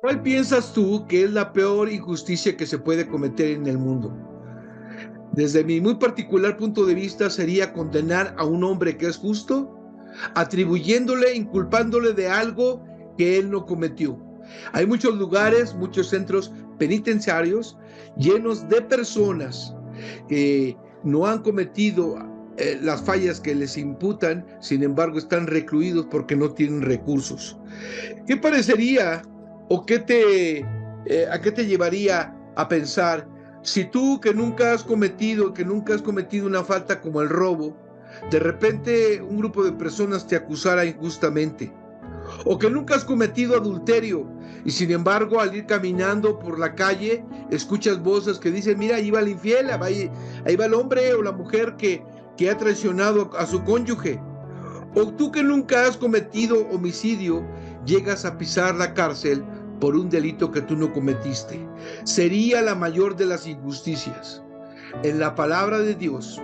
¿Cuál piensas tú que es la peor injusticia que se puede cometer en el mundo? Desde mi muy particular punto de vista sería condenar a un hombre que es justo, atribuyéndole, inculpándole de algo que él no cometió. Hay muchos lugares, muchos centros penitenciarios llenos de personas que no han cometido las fallas que les imputan, sin embargo están recluidos porque no tienen recursos. ¿Qué parecería o a qué te llevaría a pensar si tú que nunca has cometido una falta como el robo, de repente un grupo de personas te acusara injustamente? O que nunca has cometido adulterio y sin embargo al ir caminando por la calle escuchas voces que dicen, mira, ahí va el infiel, ahí va el hombre o la mujer que ha traicionado a su cónyuge. O tú que nunca has cometido homicidio, llegas a pisar la cárcel por un delito que tú no cometiste. Sería la mayor de las injusticias. En la palabra de Dios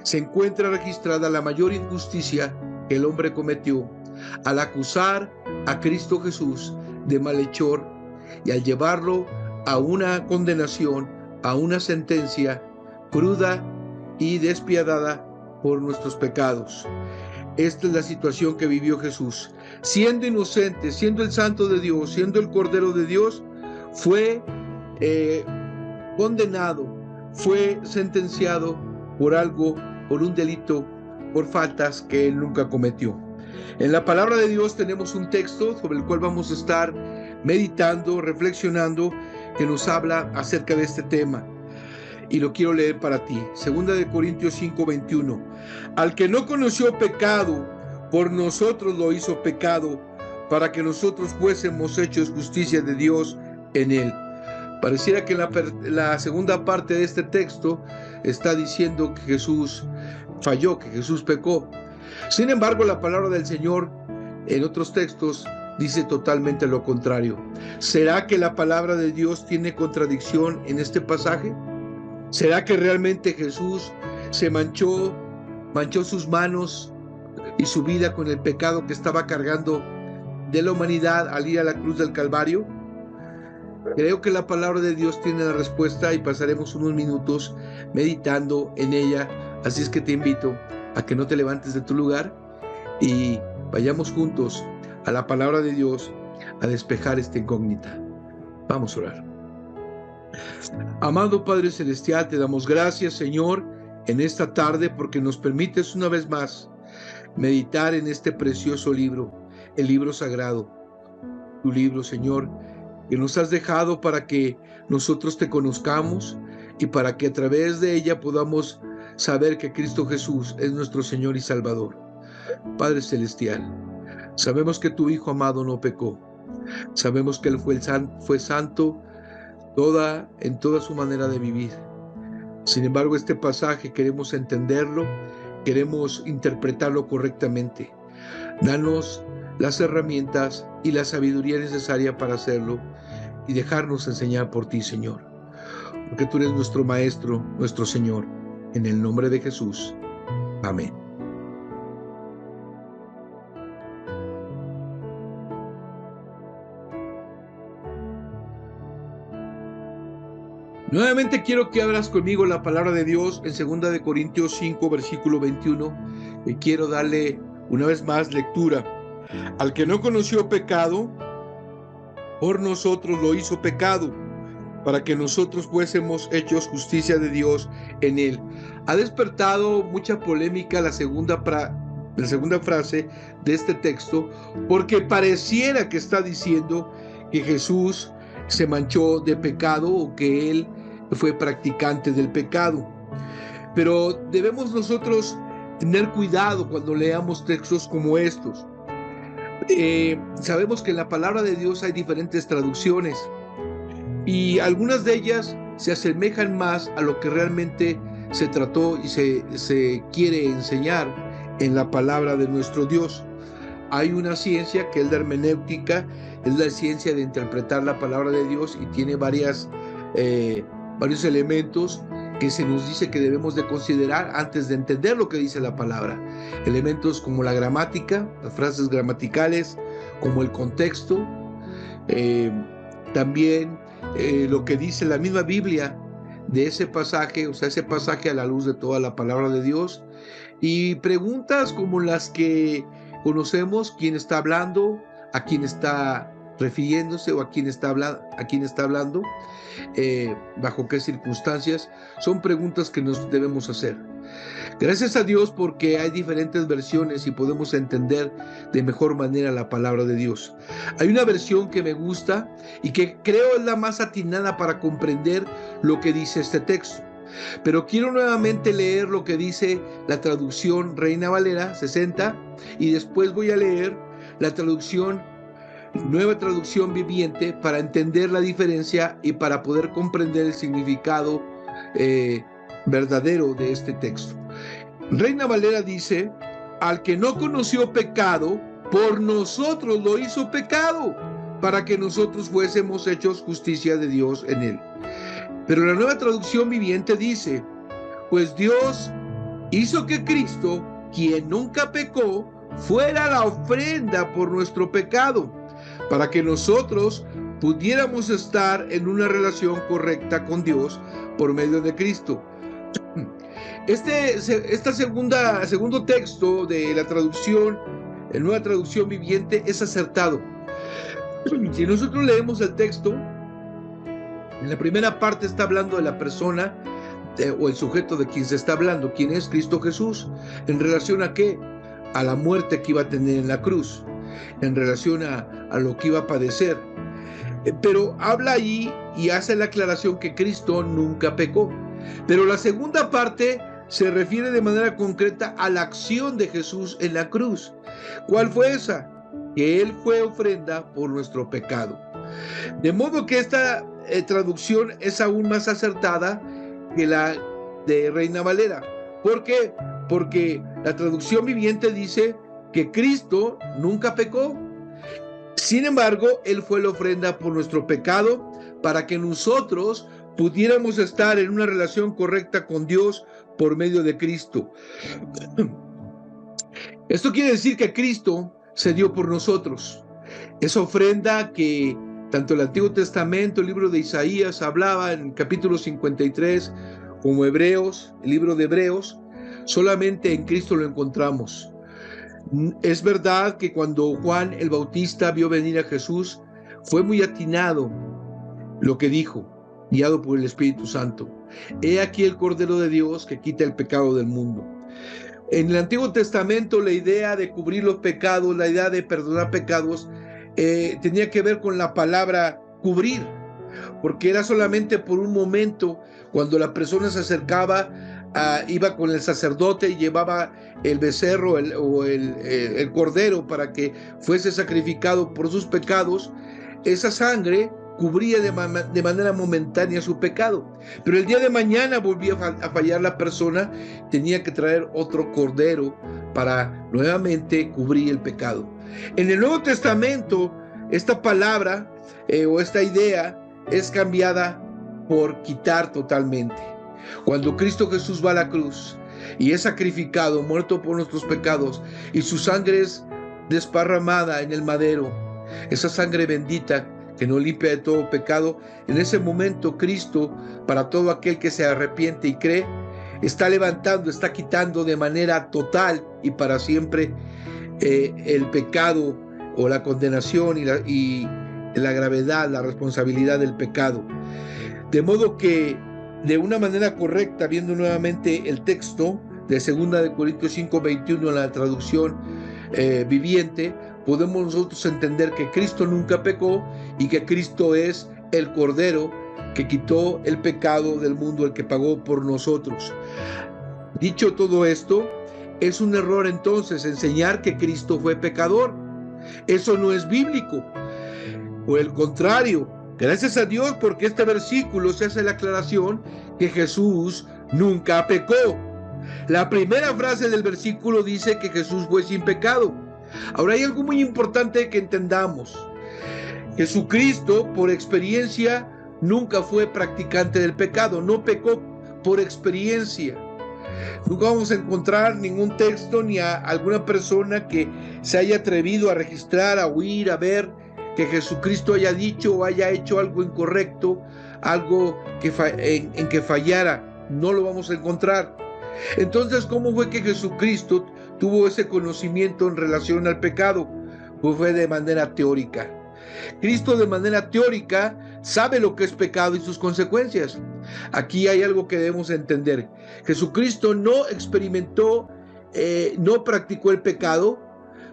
se encuentra registrada la mayor injusticia que el hombre cometió al acusar a Cristo Jesús de malhechor y al llevarlo a una condenación, a una sentencia cruda y despiadada por nuestros pecados. Esta es la situación que vivió Jesús. Siendo inocente, siendo el Santo de Dios, siendo el Cordero de Dios, fue eh, condenado, fue sentenciado por algo, por un delito, por faltas que él nunca cometió. En la palabra de Dios tenemos un texto sobre el cual vamos a estar meditando, reflexionando, que nos habla acerca de este tema. Y lo quiero leer para ti. Segunda de Corintios 5:21. Al que no conoció pecado, por nosotros lo hizo pecado, para que nosotros fuésemos hechos justicia de Dios en él. Pareciera que la segunda parte de este texto está diciendo que Jesús falló, que Jesús pecó. Sin embargo, la palabra del Señor en otros textos dice totalmente lo contrario. ¿Será que la palabra de Dios tiene contradicción en este pasaje? ¿Será que realmente Jesús se manchó sus manos y su vida con el pecado que estaba cargando de la humanidad al ir a la cruz del Calvario? Creo que la palabra de Dios tiene la respuesta y pasaremos unos minutos meditando en ella. Así es que te invito a que no te levantes de tu lugar y vayamos juntos a la palabra de Dios a despejar esta incógnita. Vamos a orar. Amado Padre Celestial, te damos gracias, Señor, en esta tarde porque nos permites una vez más meditar en este precioso libro, el libro sagrado, tu libro, Señor, que nos has dejado para que nosotros te conozcamos y para que a través de ella podamos saber que Cristo Jesús es nuestro Señor y Salvador. Padre Celestial, sabemos que tu Hijo amado no pecó, sabemos que Él fue santo en toda su manera de vivir. Sin embargo, este pasaje queremos entenderlo, queremos interpretarlo correctamente. Danos las herramientas y la sabiduría necesaria para hacerlo y dejarnos enseñar por ti, Señor. Porque tú eres nuestro Maestro, nuestro Señor. En el nombre de Jesús. Amén. Nuevamente quiero que abras conmigo la palabra de Dios en 2 de Corintios 5, versículo 21. Y quiero darle una vez más lectura. Al que no conoció pecado, por nosotros lo hizo pecado, para que nosotros fuésemos hechos justicia de Dios en él. Ha despertado mucha polémica la segunda frase de este texto, porque pareciera que está diciendo que Jesús se manchó de pecado o que él fue practicante del pecado. Pero debemos nosotros tener cuidado cuando leamos textos como estos. Sabemos que en la palabra de Dios hay diferentes traducciones y algunas de ellas se asemejan más a lo que realmente se trató y se quiere enseñar en la palabra de nuestro Dios. Hay una ciencia que es la hermenéutica, es la ciencia de interpretar la palabra de Dios y tiene varios elementos que se nos dice que debemos de considerar antes de entender lo que dice la palabra. Elementos como la gramática, las frases gramaticales, como el contexto, también lo que dice la misma Biblia de ese pasaje, o sea, ese pasaje a la luz de toda la palabra de Dios, y preguntas como las que conocemos: quién está hablando, a quién está refiriéndose o a quién está hablando, bajo qué circunstancias. Son preguntas que nos debemos hacer. Gracias a Dios porque hay diferentes versiones y podemos entender de mejor manera la palabra de Dios. Hay una versión que me gusta y que creo es la más atinada para comprender lo que dice este texto. Pero quiero nuevamente leer lo que dice la traducción Reina Valera 60 y después voy a leer la traducción Nueva Traducción Viviente para entender la diferencia y para poder comprender el significado verdadero de este texto. Reina Valera dice: al que no conoció pecado, por nosotros lo hizo pecado, para que nosotros fuésemos hechos justicia de Dios en él. Pero la Nueva Traducción Viviente dice: pues Dios hizo que Cristo, quien nunca pecó, fuera la ofrenda por nuestro pecado, para que nosotros pudiéramos estar en una relación correcta con Dios por medio de Cristo. Segundo texto de la traducción, la Nueva Traducción Viviente, es acertado. Si nosotros leemos el texto, en la primera parte está hablando de la persona o el sujeto de quien se está hablando, quien es Cristo Jesús. ¿En relación a qué? A la muerte que iba a tener en la cruz, en relación a lo que iba a padecer. Pero habla allí y hace la aclaración que Cristo nunca pecó. Pero la segunda parte se refiere de manera concreta a la acción de Jesús en la cruz. ¿Cuál fue esa? Que Él fue ofrenda por nuestro pecado. De modo que esta traducción es aún más acertada que la de Reina Valera. ¿Por qué? Porque la traducción viviente dice que Cristo nunca pecó. Sin embargo, Él fue la ofrenda por nuestro pecado para que nosotros pudiéramos estar en una relación correcta con Dios por medio de Cristo. Esto quiere decir que Cristo se dio por nosotros. Esa ofrenda que tanto el Antiguo Testamento, el libro de Isaías, hablaba en capítulo 53, como Hebreos, el libro de Hebreos, solamente en Cristo lo encontramos. Es verdad que cuando Juan el Bautista vio venir a Jesús, fue muy atinado lo que dijo, guiado por el Espíritu Santo: he aquí el Cordero de Dios que quita el pecado del mundo. En el Antiguo Testamento, la idea de cubrir los pecados, la idea de perdonar pecados, tenía que ver con la palabra cubrir, porque era solamente por un momento. Cuando la persona se acercaba, iba con el sacerdote y llevaba el becerro o el cordero para que fuese sacrificado por sus pecados. Esa sangre cubría de manera momentánea su pecado, pero el día de mañana volvía a fallar la persona, tenía que traer otro cordero para nuevamente cubrir el pecado. En el Nuevo Testamento, esta palabra o esta idea es cambiada por quitar totalmente. Cuando Cristo Jesús va a la cruz y es sacrificado, muerto por nuestros pecados, y su sangre es desparramada en el madero, esa sangre bendita que nos limpia de todo pecado, en ese momento Cristo, para todo aquel que se arrepiente y cree, está levantando, está quitando de manera total y para siempre el pecado o la condenación y la gravedad, la responsabilidad del pecado. De modo que, de una manera correcta, viendo nuevamente el texto de 2 Corintios 5:21 en la traducción viviente, podemos nosotros entender que Cristo nunca pecó y que Cristo es el Cordero que quitó el pecado del mundo, el que pagó por nosotros. Dicho todo esto, es un error entonces enseñar que Cristo fue pecador. Eso no es bíblico. Por el contrario, gracias a Dios, porque este versículo se hace la aclaración que Jesús nunca pecó. La primera frase del versículo dice que Jesús fue sin pecado. Ahora hay algo muy importante que entendamos. Jesucristo, por experiencia, nunca fue practicante del pecado, no pecó por experiencia. Nunca vamos a encontrar ningún texto ni a alguna persona que se haya atrevido a registrar, a oír, a ver que Jesucristo haya dicho o haya hecho algo incorrecto, algo en que fallara. No lo vamos a encontrar. Entonces, ¿cómo fue que Jesucristo tuvo ese conocimiento en relación al pecado? Pues fue de manera teórica. Cristo de manera teórica sabe lo que es pecado y sus consecuencias. Aquí hay algo que debemos entender. Jesucristo no experimentó, no practicó el pecado,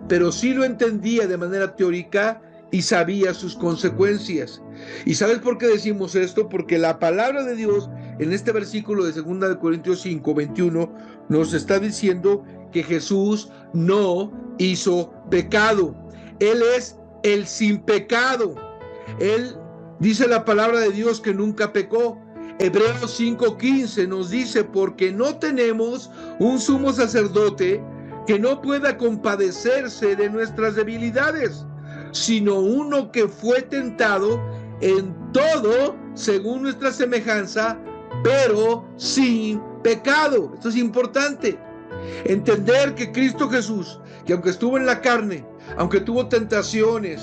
pero sí lo entendía de manera teórica y sabía sus consecuencias. ¿Y sabes por qué decimos esto? Porque la palabra de Dios en este versículo de 2 Corintios 5, 21 nos está diciendo que Jesús no hizo pecado. Él es el sin pecado. Él dice la palabra de Dios que nunca pecó. Hebreos 5:15 nos dice: porque no tenemos un sumo sacerdote que no pueda compadecerse de nuestras debilidades, sino uno que fue tentado en todo según nuestra semejanza, pero sin pecado. Esto es importante. Entender que Cristo Jesús, que aunque estuvo en la carne, aunque tuvo tentaciones,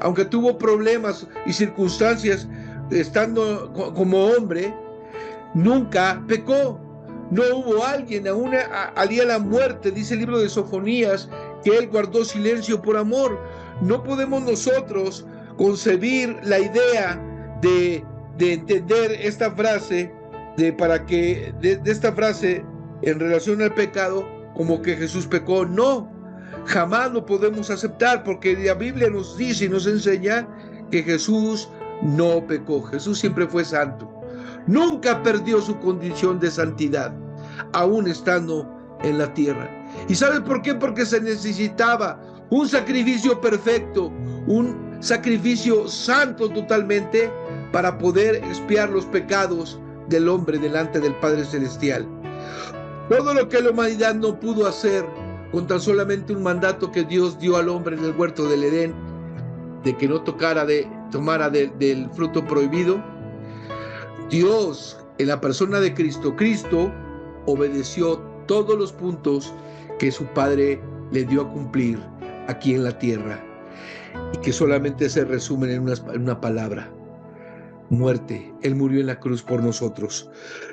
aunque tuvo problemas y circunstancias estando como hombre, nunca pecó. No hubo alguien, aún al día de la muerte, dice el libro de Sofonías, que él guardó silencio por amor. No podemos nosotros concebir la idea de entender esta frase, de esta frase en relación al pecado, como que Jesús pecó. No, jamás lo podemos aceptar, porque la Biblia nos dice y nos enseña que Jesús no pecó. Jesús siempre fue santo. Nunca perdió su condición de santidad, aún estando en la tierra. ¿Y sabe por qué? Porque se necesitaba un sacrificio perfecto, un sacrificio santo totalmente, para poder expiar los pecados del hombre delante del Padre Celestial. Todo lo que la humanidad no pudo hacer con tan solamente un mandato que Dios dio al hombre en el huerto del Edén, de que no tomara del fruto prohibido, Dios, en la persona de Cristo obedeció todos los puntos que su Padre le dio a cumplir aquí en la tierra, y que solamente se resumen en una palabra: muerte. Él murió en la cruz por nosotros.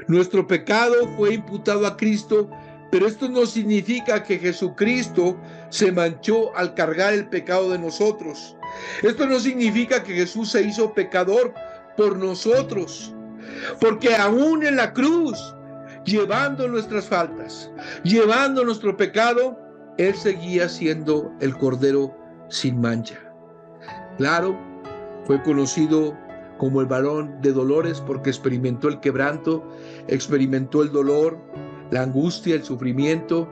Nuestro pecado fue imputado a Cristo, pero esto no significa que Jesucristo se manchó al cargar el pecado de nosotros. Esto no significa que Jesús se hizo pecador por nosotros, porque aún en la cruz, llevando nuestras faltas, llevando nuestro pecado, Él seguía siendo el Cordero sin mancha. Claro, fue conocido como el varón de dolores porque experimentó el quebranto, experimentó el dolor, la angustia, el sufrimiento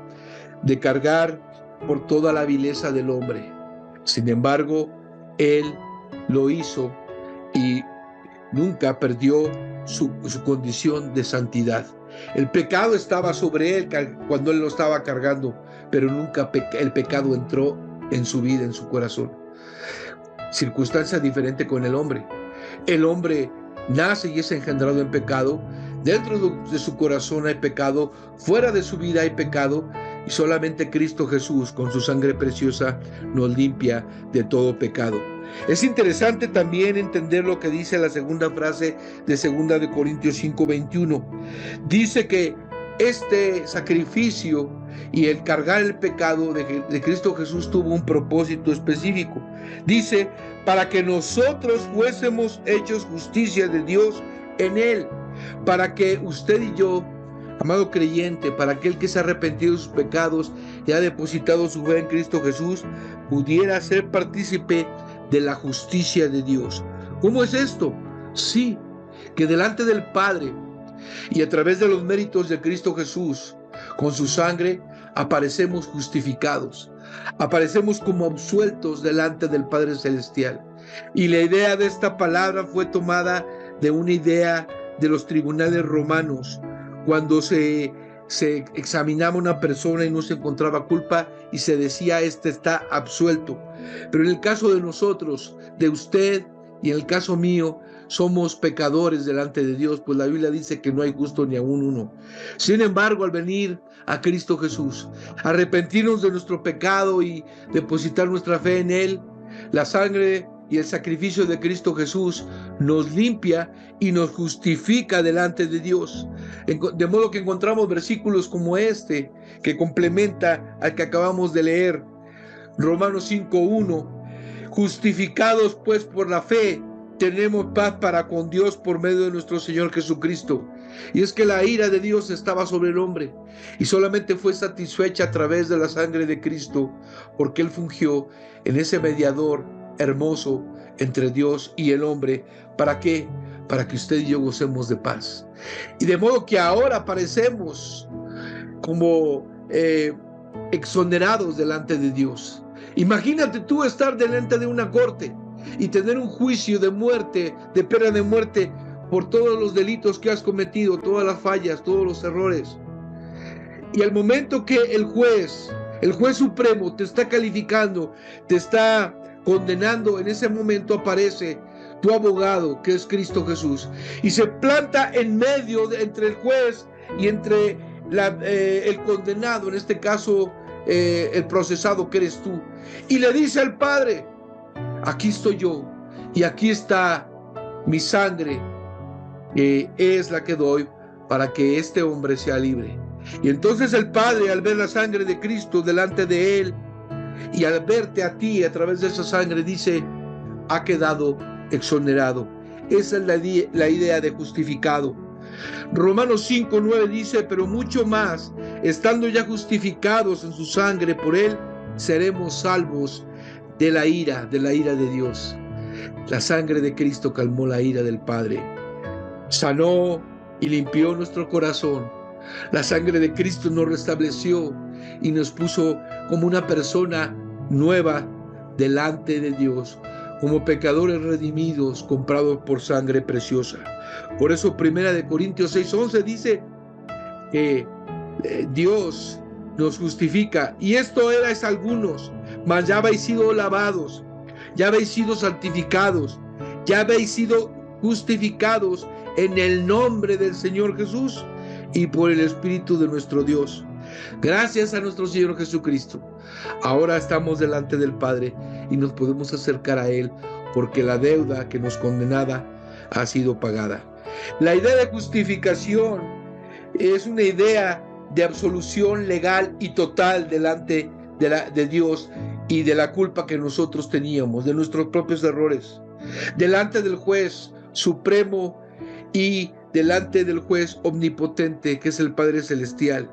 de cargar por toda la vileza del hombre. Sin embargo, Él lo hizo y nunca perdió su condición de santidad. El pecado estaba sobre Él cuando Él lo estaba cargando, pero nunca el pecado entró en su vida, en su corazón. Circunstancia diferente con el hombre. El hombre nace y es engendrado en pecado. Dentro de su corazón hay pecado, fuera de su vida hay pecado, y solamente Cristo Jesús, con su sangre preciosa, nos limpia de todo pecado. Es interesante también entender lo que dice la segunda frase de 2 Corintios 5:21. Dice que este sacrificio y el cargar el pecado de Cristo Jesús tuvo un propósito específico. Dice: para que nosotros fuésemos hechos justicia de Dios en Él, para que usted y yo, amado creyente, para aquel que se ha arrepentido de sus pecados y ha depositado su fe en Cristo Jesús, pudiera ser partícipe de la justicia de Dios. ¿Cómo es esto? Sí, que delante del Padre y a través de los méritos de Cristo Jesús, con su sangre, aparecemos justificados, aparecemos como absueltos delante del Padre Celestial. Y la idea de esta palabra fue tomada de una idea de los tribunales romanos, cuando se examinaba una persona y no se encontraba culpa y se decía: este está absuelto. Pero en el caso de nosotros, de usted y en el caso mío, somos pecadores delante de Dios, pues la Biblia dice que no hay justo ni aún uno. Sin embargo, al venir a Cristo Jesús, arrepentirnos de nuestro pecado y depositar nuestra fe en Él, la sangre y el sacrificio de Cristo Jesús nos limpia y nos justifica delante de Dios. De modo que encontramos versículos como este que complementa al que acabamos de leer. Romanos 5:1. Justificados pues por la fe, tenemos paz para con Dios por medio de nuestro Señor Jesucristo. Y es que la ira de Dios estaba sobre el hombre y solamente fue satisfecha a través de la sangre de Cristo, porque Él fungió en ese mediador hermoso entre Dios y el hombre. ¿Para qué? Para que usted y yo gocemos de paz. Y de modo que ahora aparecemos como exonerados delante de Dios. Imagínate tú estar delante de una corte y tener un juicio de muerte, de pena de muerte, por todos los delitos que has cometido, todas las fallas, todos los errores. Y al momento que el juez supremo te está calificando, te está condenando, en ese momento aparece tu abogado, que es Cristo Jesús, y se planta en medio entre el juez y entre el condenado, en este caso el procesado, que eres tú, y le dice al Padre: aquí estoy yo y aquí está mi sangre, que es la que doy para que este hombre sea libre. Y entonces el Padre, al ver la sangre de Cristo delante de él y al verte a ti a través de esa sangre, dice: ha quedado exonerado. Esa es la idea de justificado. Romanos 5:9 dice: pero mucho más, estando ya justificados en su sangre por él, seremos salvos de la ira de Dios. La sangre de Cristo calmó la ira del Padre, sanó y limpió nuestro corazón. La sangre de Cristo nos restableció y nos puso como una persona nueva delante de Dios, como pecadores redimidos, comprados por sangre preciosa. Por eso 1 Corintios 6:11 dice que Dios nos justifica. Y esto erais algunos, mas ya habéis sido lavados, ya habéis sido santificados, ya habéis sido justificados en el nombre del Señor Jesús y por el Espíritu de nuestro Dios. Gracias a nuestro Señor Jesucristo, ahora estamos delante del Padre y nos podemos acercar a Él, porque la deuda que nos condenaba ha sido pagada. La idea de justificación es una idea de absolución legal y total delante de Dios y de la culpa que nosotros teníamos, de nuestros propios errores, delante del juez supremo y delante del juez omnipotente, que es el Padre Celestial.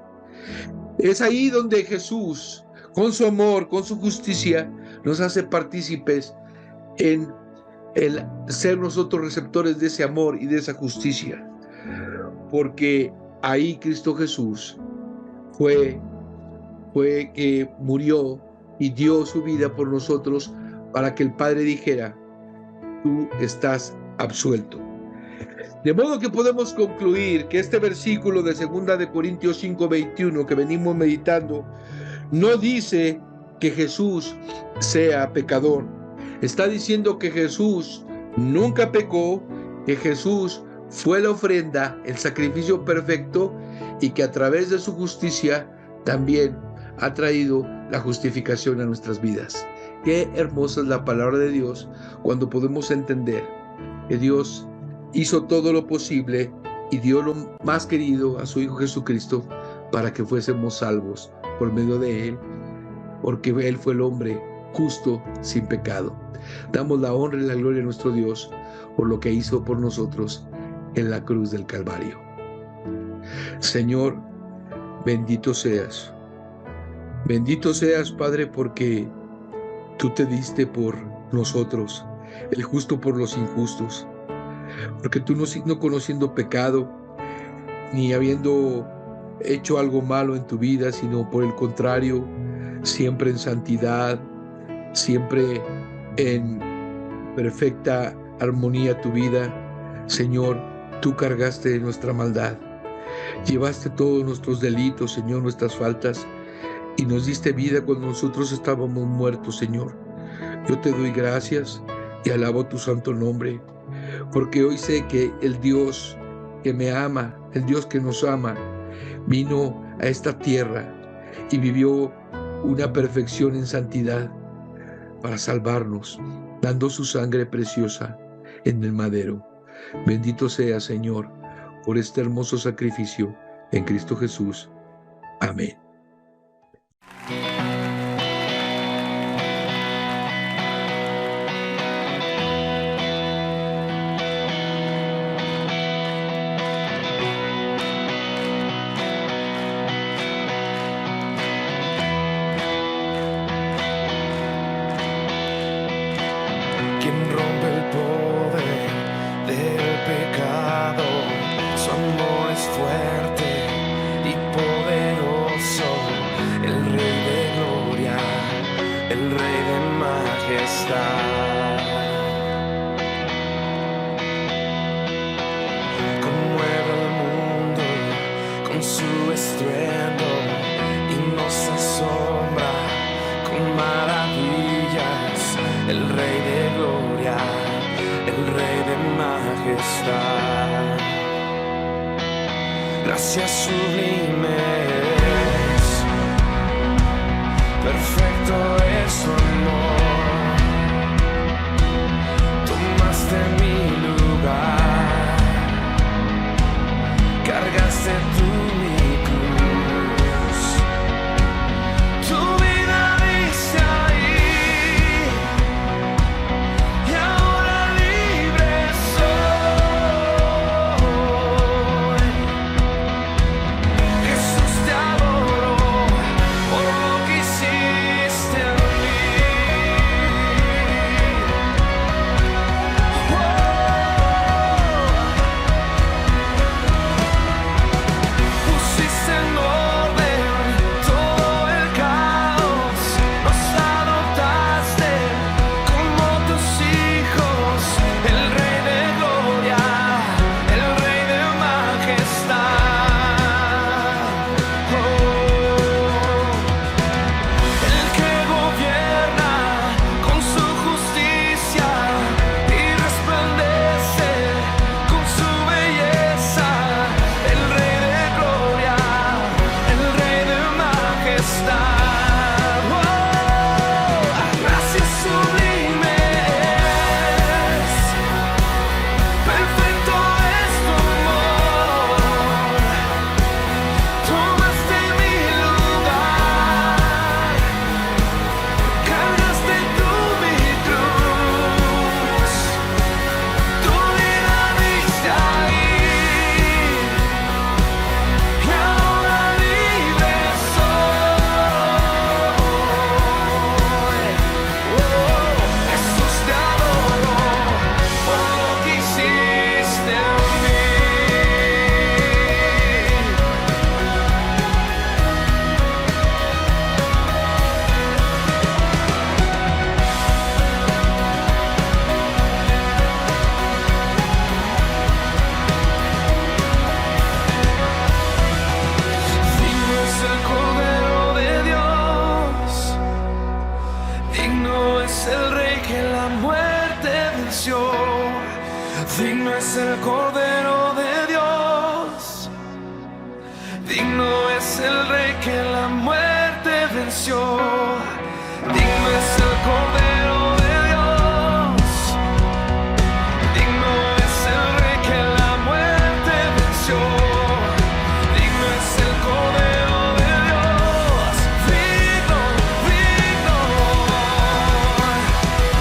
Es ahí donde Jesús, con su amor, con su justicia, nos hace partícipes en el ser nosotros receptores de ese amor y de esa justicia, porque ahí Cristo Jesús fue que murió y dio su vida por nosotros, para que el Padre dijera: tú estás absuelto. De modo que podemos concluir que este versículo de 2 Corintios 5:21 que venimos meditando no dice que Jesús sea pecador. Está diciendo que Jesús nunca pecó, que Jesús fue la ofrenda, el sacrificio perfecto, y que a través de su justicia también ha traído la justificación a nuestras vidas. Qué hermosa es la palabra de Dios cuando podemos entender que Dios hizo todo lo posible y dio lo más querido a su Hijo Jesucristo para que fuésemos salvos por medio de Él, porque Él fue el hombre justo, sin pecado. Damos la honra y la gloria a nuestro Dios por lo que hizo por nosotros en la cruz del Calvario. Señor, bendito seas. Bendito seas, Padre, porque tú te diste por nosotros, el justo por los injustos, porque tú no conociendo pecado, ni habiendo hecho algo malo en tu vida, sino por el contrario, siempre en santidad, siempre en perfecta armonía tu vida. Señor, tú cargaste nuestra maldad, llevaste todos nuestros delitos, Señor, nuestras faltas, y nos diste vida cuando nosotros estábamos muertos, Señor. Yo te doy gracias y alabo tu santo nombre, porque hoy sé que el Dios que me ama, el Dios que nos ama, vino a esta tierra y vivió una perfección en santidad para salvarnos, dando su sangre preciosa en el madero. Bendito sea, Señor, por este hermoso sacrificio en Cristo Jesús. Amén. Quien rompe el poder del pecado, su amor es fuerte y poderoso, el Rey de gloria, el Rey de majestad. Conmueve el mundo con su estruendo y nos asombra con maravillas, el Rey de gloria, el Rey de majestad. Gracias sublimes, perfecto es su amor. Tomaste mi lugar, cargaste tú mi cruz. Tu vida diste ahí, y ahora libre soy. Jesús, te adoro por lo que hiciste en mí. Pusiste en orden todo el caos, nos adoptaste como tus hijos, el Rey de gloria, el Rey de majestad. El que gobierna con su justicia y resplandece con su belleza, el Rey de gloria, el Rey de majestad. Gracias sublimes, perfecto es tu amor. Tomaste mi lugar, cargaste tú mi cruz. Tu vida diste ahí, y ahora libre soy. Jesús, te adoro por lo que hiciste en mí. Digno es el Cordero de Dios, digno es el Rey que la muerte venció. Digno es el Cordero de Dios, digno es el Rey que la muerte venció. Digno es el Cordero de Dios, digno es el Rey que la muerte venció. Digno es el Cordero de Dios, digno, digno.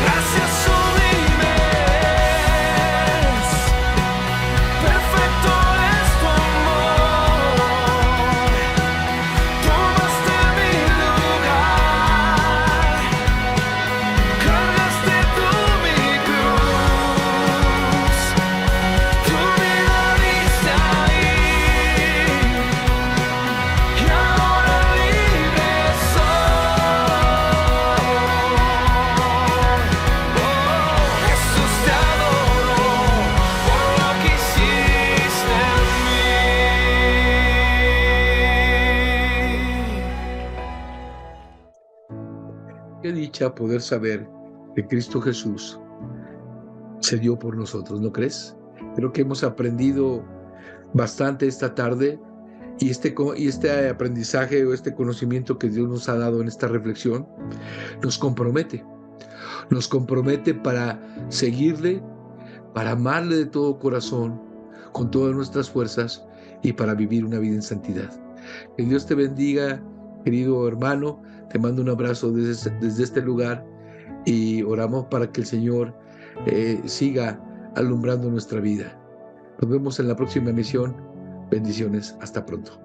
Gracias sublimes, perfecto es tu amor. Tomaste mi lugar, cargaste tú mi cruz. Tu vida diste ahí, y ahora libre soy. Jesús, te adoro por lo que hiciste en mí. Qué dicha poder saber que Cristo Jesús se dio por nosotros, ¿no crees? Creo que hemos aprendido bastante esta tarde y este aprendizaje o este conocimiento que Dios nos ha dado en esta reflexión nos compromete Nos compromete para seguirle, para amarle de todo corazón, con todas nuestras fuerzas y para vivir una vida en santidad. Que Dios te bendiga, querido hermano. Te mando un abrazo desde este lugar y oramos para que el Señor siga alumbrando nuestra vida. Nos vemos en la próxima emisión. Bendiciones. Hasta pronto.